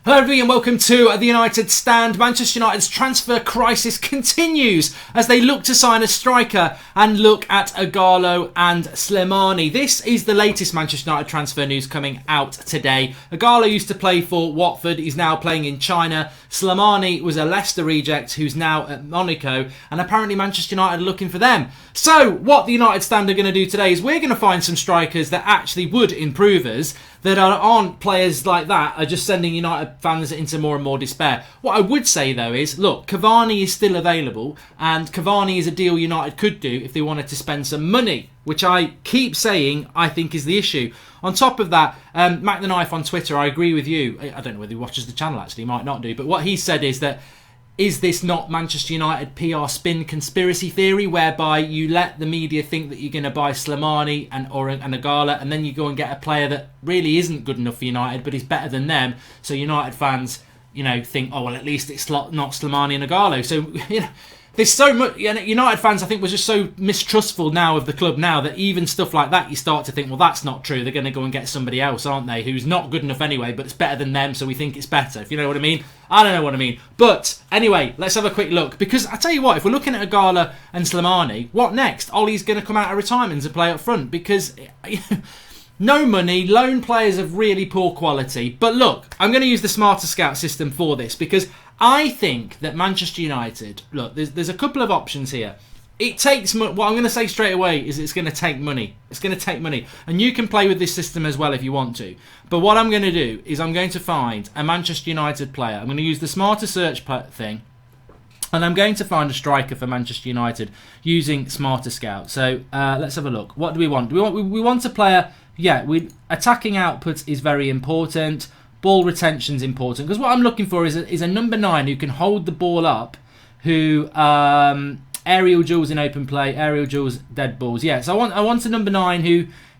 Hello everybody and welcome to the United Stand. Manchester United's transfer crisis continues as they look to sign a striker and look at Ighalo and Slimani. This is the latest Manchester United transfer news coming out today. Ighalo used to play for Watford, he's now playing in China. Slimani was a Leicester reject who's now at Monaco, and apparently Manchester United are looking for them. So what the United Stand are going to do today is we're going to find some strikers that actually would improve us, that aren't players like that, are just sending United fans into more and more despair. What I would say though is, look, Cavani is still available, and Cavani is a deal United could do if they wanted to spend some money, which I keep saying I think is the issue. On top of that, Mac the Knife on Twitter, I agree with you. I don't know whether he watches the channel actually, he might not do, but what he said is that, is this not Manchester United PR spin conspiracy theory whereby you let the media think that you're going to buy Slimani and Ighalo, and then you go and get a player that really isn't good enough for United but is better than them, so United fans, think, oh well, at least it's not Slimani and Ighalo. So there's so much. United fans, I think, were just so mistrustful now of the club now that even stuff like that, you start to think, well, that's not true. They're going to go and get somebody else, aren't they? Who's not good enough anyway, but it's better than them, so we think it's better. If you know what I mean. I don't know what I mean. But anyway, let's have a quick look. Because I tell you what, if we're looking at Ighalo and Slimani, what next? Ollie's going to come out of retirement and play up front because no money, loan players of really poor quality. But look, I'm going to use the Smarter Scout system for this because I think that Manchester United, look, there's a couple of options here. It takes what I'm going to say straight away is it's going to take money. It's going to take money. And you can play with this system as well if you want to. But what I'm going to do is I'm going to find a Manchester United player. I'm going to use the Smarter Search thing. And I'm going to find a striker for Manchester United using Smarter Scout. So let's have a look. What do we want? We want a player. Yeah, attacking output is very important. Ball retention is important. Because what I'm looking for is a number 9 who can hold the ball up, who aerial duels in open play, aerial duels, dead balls. Yeah, so I want a number 9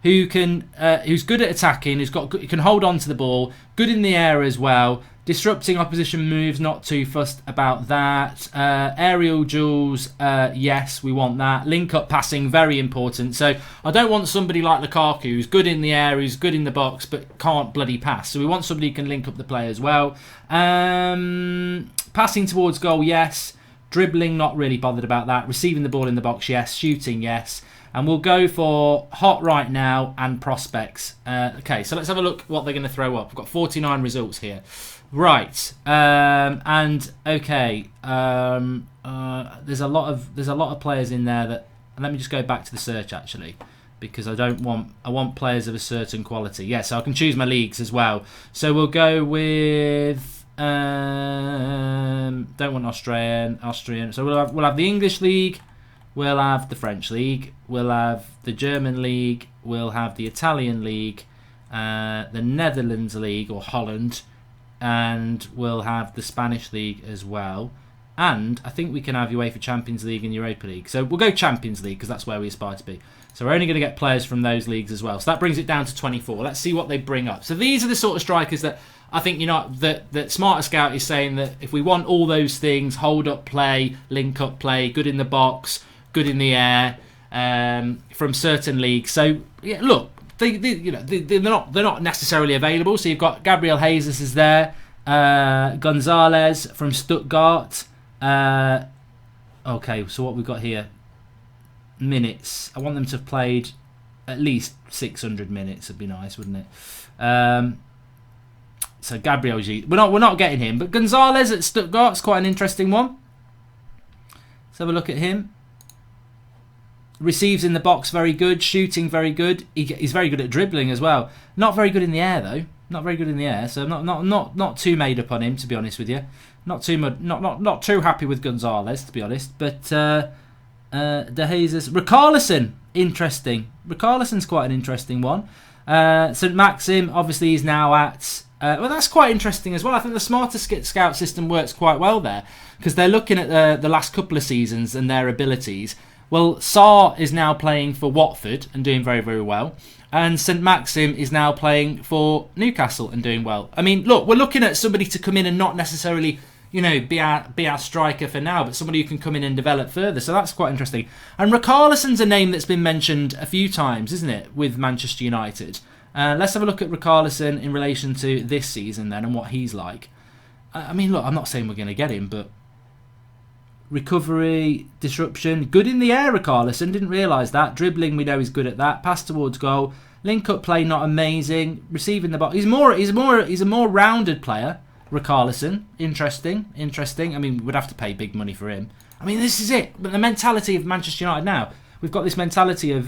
who's good at attacking, who can hold on to the ball, good in the air as well, disrupting opposition moves, not too fussed about that. Aerial duels, yes, we want that. Link up passing, very important. So I don't want somebody like Lukaku who's good in the air, who's good in the box, but can't bloody pass. So we want somebody who can link up the play as well. Passing towards goal, yes. Dribbling, not really bothered about that. Receiving the ball in the box, yes. Shooting, yes. And we'll go for hot right now and prospects. Okay, so let's have a look what they're going to throw up. We've got 49 results here. Right, and okay, there's a lot of players in there that. And let me just go back to the search actually, because I want players of a certain quality. Yeah, so I can choose my leagues as well. So we'll go with. Don't want Austrian. So we'll have the English league, we'll have the French league, we'll have the German league, we'll have the Italian league, the Netherlands league or Holland, and we'll have the Spanish league as well. And I think we can have UEFA Champions League and Europa League. So we'll go Champions League because that's where we aspire to be. So we're only going to get players from those leagues as well. So that brings it down to 24. Let's see what they bring up. So these are the sort of strikers that I think that Smarter Scout is saying that if we want all those things, hold up play, link up play, good in the box, good in the air, from certain leagues. So yeah, look, they're not necessarily available. So you've got Gabriel Jesus is there, Gonzalez from Stuttgart. Okay, so what we've got here, minutes. I want them to have played at least 600 minutes. Would be nice, wouldn't it? So Gabriel G, we're not getting him, but Gonzalez at Stuttgart's quite an interesting one. Let's have a look at him. Receives in the box, very good. Shooting, very good. He's very good at dribbling as well. Not very good in the air though. Not very good in the air. So not too made up on him, to be honest with you. Not too happy with Gonzalez, to be honest. But De Jesus, Richarlison, interesting. Richarlison's quite an interesting one. St. Maxim, obviously, is now at. Well, that's quite interesting as well. I think the Smarter Scout system works quite well there because they're looking at the last couple of seasons and their abilities. Well, Sarr is now playing for Watford and doing very, very well. And St. Maxim is now playing for Newcastle and doing well. I mean, look, we're looking at somebody to come in and not necessarily, be our striker for now, but somebody who can come in and develop further. So that's quite interesting. And Richarlison's a name that's been mentioned a few times, isn't it, with Manchester United. Let's have a look at Richarlison in relation to this season then and what he's like. I mean, look, I'm not saying we're going to get him, but recovery, disruption, good in the air. Richarlison, didn't realise that. Dribbling, we know he's good at that. Pass towards goal, link up play, not amazing. Receiving the box, he's a more rounded player. Richarlison, interesting. I mean, we'd have to pay big money for him. I mean, this is it. But the mentality of Manchester United now, we've got this mentality of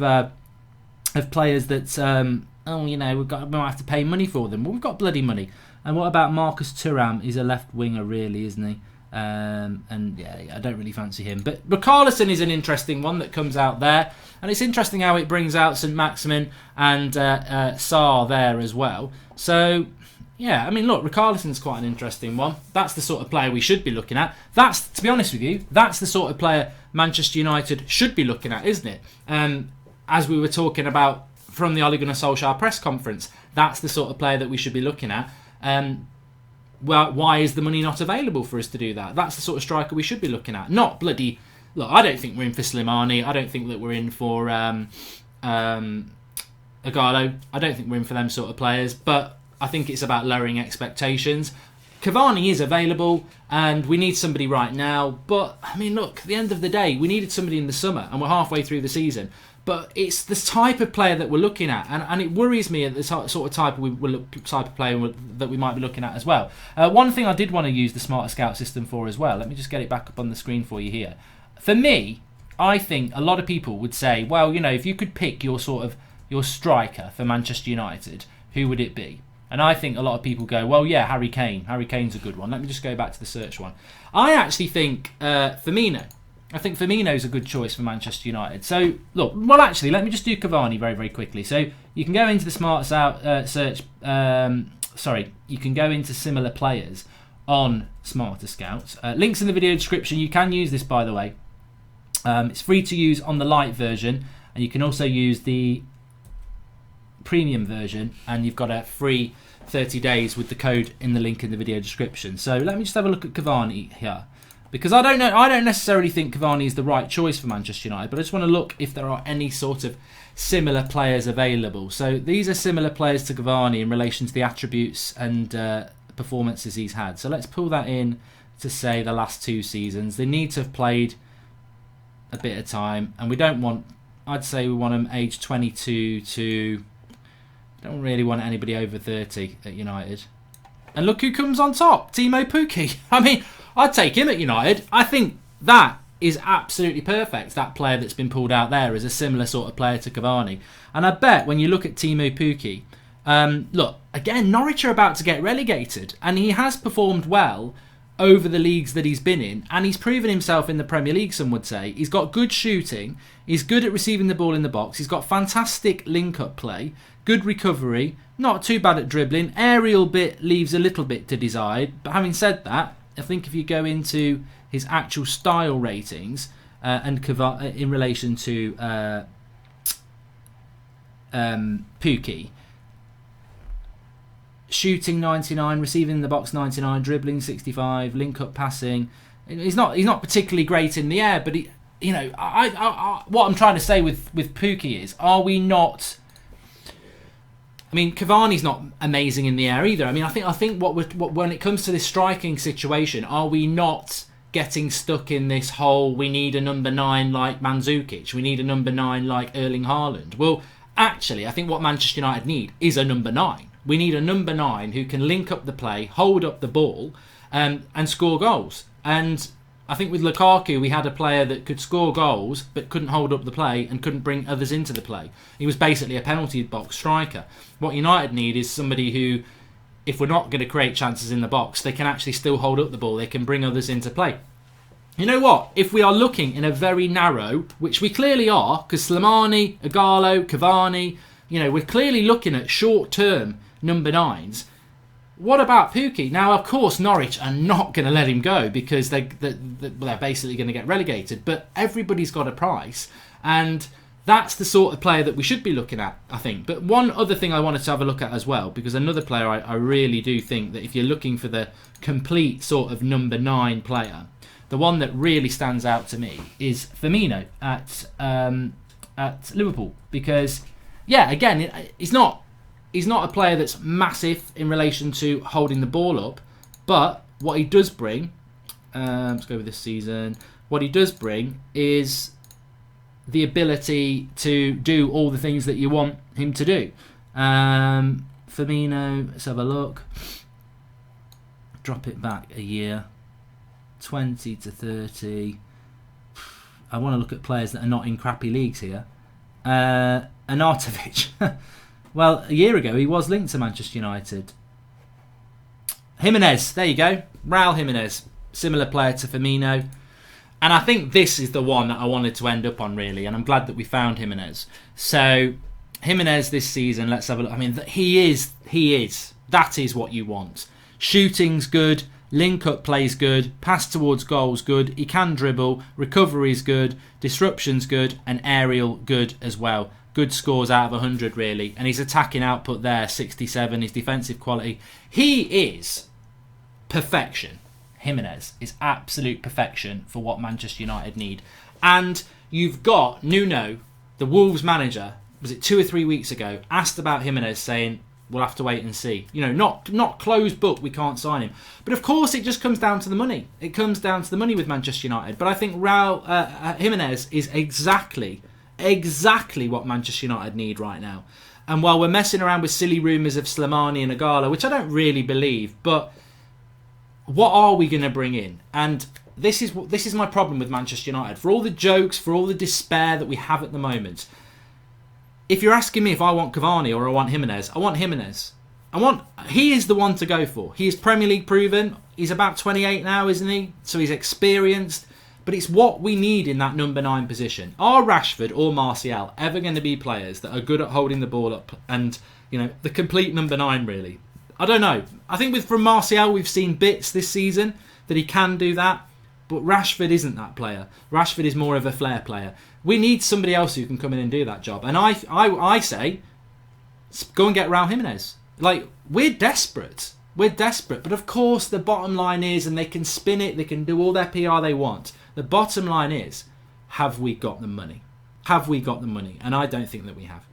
players that we might have to pay money for them. Well, we've got bloody money. And what about Marcus Thuram? He's a left winger, really, isn't he? And yeah, I don't really fancy him. But Richarlison is an interesting one that comes out there. And it's interesting how it brings out St. Maximin and Sarr there as well. So, yeah, I mean, look, Richarlison's quite an interesting one. That's the sort of player we should be looking at. That's, to be honest with you, that's the sort of player Manchester United should be looking at, isn't it? As we were talking about from the Ole Gunnar Solskjaer press conference, that's the sort of player that we should be looking at. Well, why is the money not available for us to do that? That's the sort of striker we should be looking at. Not bloody... Look, I don't think we're in for Slimani. I don't think that we're in for Agallo. I don't think we're in for them sort of players. But I think it's about lowering expectations. Cavani is available and we need somebody right now. But, I mean, look, at the end of the day, we needed somebody in the summer and we're halfway through the season. But it's the type of player that we're looking at, and it worries me at the sort of type of player that we might be looking at as well. One thing I did want to use the Smarter Scout system for as well. Let me just get it back up on the screen for you here. For me, I think a lot of people would say, well, if you could pick your striker for Manchester United, who would it be? And I think a lot of people go, well, yeah, Harry Kane. Harry Kane's a good one. Let me just go back to the search one. I actually think Firmino. I think Firmino's a good choice for Manchester United. So, look, well, actually, let me just do Cavani very, very quickly. So, you can go into the Smart search. You can go into similar players on Smarter Scouts. Links in the video description. You can use this, by the way. It's free to use on the light version, and you can also use the premium version, and you've got a free 30 days with the code in the link in the video description. So, let me just have a look at Cavani here. Because I don't necessarily think Cavani is the right choice for Manchester United, but I just want to look if there are any sort of similar players available. So these are similar players to Cavani in relation to the attributes and performances he's had. So let's pull that in to say the last 2 seasons. They need to have played a bit of time, and we don't want... I'd say we want them age 22 to... Don't really want anybody over 30 at United. And look who comes on top, Timo Pukki. I mean... I'd take him at United. I think that is absolutely perfect. That player that's been pulled out there is a similar sort of player to Cavani. And I bet when you look at Timo Pukki, look, again, Norwich are about to get relegated. And he has performed well over the leagues that he's been in. And he's proven himself in the Premier League, some would say. He's got good shooting. He's good at receiving the ball in the box. He's got fantastic link-up play. Good recovery. Not too bad at dribbling. Aerial bit leaves a little bit to desire. But having said that, I think if you go into his actual style ratings and in relation to Pukki, shooting 99, receiving in the box 99, dribbling 65, link-up passing. He's not particularly great in the air, but what I'm trying to say with Pukki is, are we not? I mean, Cavani's not amazing in the air either. I mean, I think when it comes to this striking situation, are we not getting stuck in this whole, we need a number 9 like Mandzukic, we need a number 9 like Erling Haaland? Well, actually, I think what Manchester United need is a number 9. We need a number 9 who can link up the play, hold up the ball, and score goals. And I think with Lukaku, we had a player that could score goals but couldn't hold up the play and couldn't bring others into the play. He was basically a penalty box striker. What United need is somebody who, if we're not going to create chances in the box, they can actually still hold up the ball. They can bring others into play. You know what? If we are looking in a very narrow, which we clearly are, because Slimani, Agallo, Cavani, we're clearly looking at short-term number 9s. What about Pukki? Now, of course, Norwich are not going to let him go because they're basically going to get relegated. But everybody's got a price, and that's the sort of player that we should be looking at, I think. But one other thing I wanted to have a look at as well, because another player I really do think that if you're looking for the complete sort of number 9 player, the one that really stands out to me is Firmino at Liverpool. Because, yeah, again, he's not he's not a player that's massive in relation to holding the ball up, but what he does bring, let's go with this season, what he does bring is the ability to do all the things that you want him to do. Firmino, let's have a look. Drop it back a year. 20 to 30. I want to look at players that are not in crappy leagues here. Arnautovic. Well, a year ago he was linked to Manchester United. Jimenez, there you go. Raul Jimenez. Similar player to Firmino. And I think this is the one that I wanted to end up on, really. And I'm glad that we found Jimenez. So, Jimenez this season, let's have a look. I mean, he is. That is what you want. Shooting's good. Link-up play's good. Pass towards goal's good. He can dribble. Recovery's good. Disruption's good. And aerial good as well. Good scores out of 100, really. And his attacking output there, 67. His defensive quality. He is perfection. Jimenez is absolute perfection for what Manchester United need. And you've got Nuno, the Wolves manager, was it 2 or 3 weeks ago, asked about Jimenez, saying, we'll have to wait and see. You know, not closed book, we can't sign him. But of course, it just comes down to the money. It comes down to the money with Manchester United. But I think Raul Jimenez is exactly what Manchester United need right now. And while we're messing around with silly rumours of Slimani and Igalo, which I don't really believe, but what are we going to bring in? And this is my problem with Manchester United. For all the jokes, for all the despair that we have at the moment, if you're asking me if I want Cavani or I want Jimenez, I want Jimenez. He is the one to go for. He is Premier League proven. He's about 28 now, isn't he? So he's experienced. But it's what we need in that number 9 position. Are Rashford or Martial ever going to be players that are good at holding the ball up and, you know, the complete number 9 really? I don't know. I think from Martial we've seen bits this season that he can do that. But Rashford isn't that player. Rashford is more of a flair player. We need somebody else who can come in and do that job. And I say, go and get Raul Jimenez. Like, we're desperate. We're desperate. But of course, the bottom line is, and they can spin it, they can do all their PR they want. The bottom line is, have we got the money? Have we got the money? And I don't think that we have.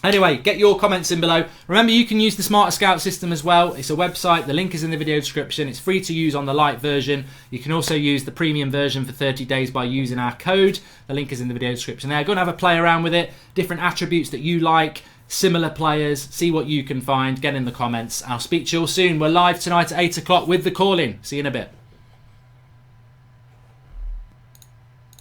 Anyway, get your comments in below. Remember, you can use the Smarter Scout system as well. It's a website. The link is in the video description. It's free to use on the light version. You can also use the premium version for 30 days by using our code. The link is in the video description there. Go and have a play around with it. Different attributes that you like. Similar players. See what you can find. Get in the comments. I'll speak to you all soon. We're live tonight at 8 o'clock with the call-in. See you in a bit.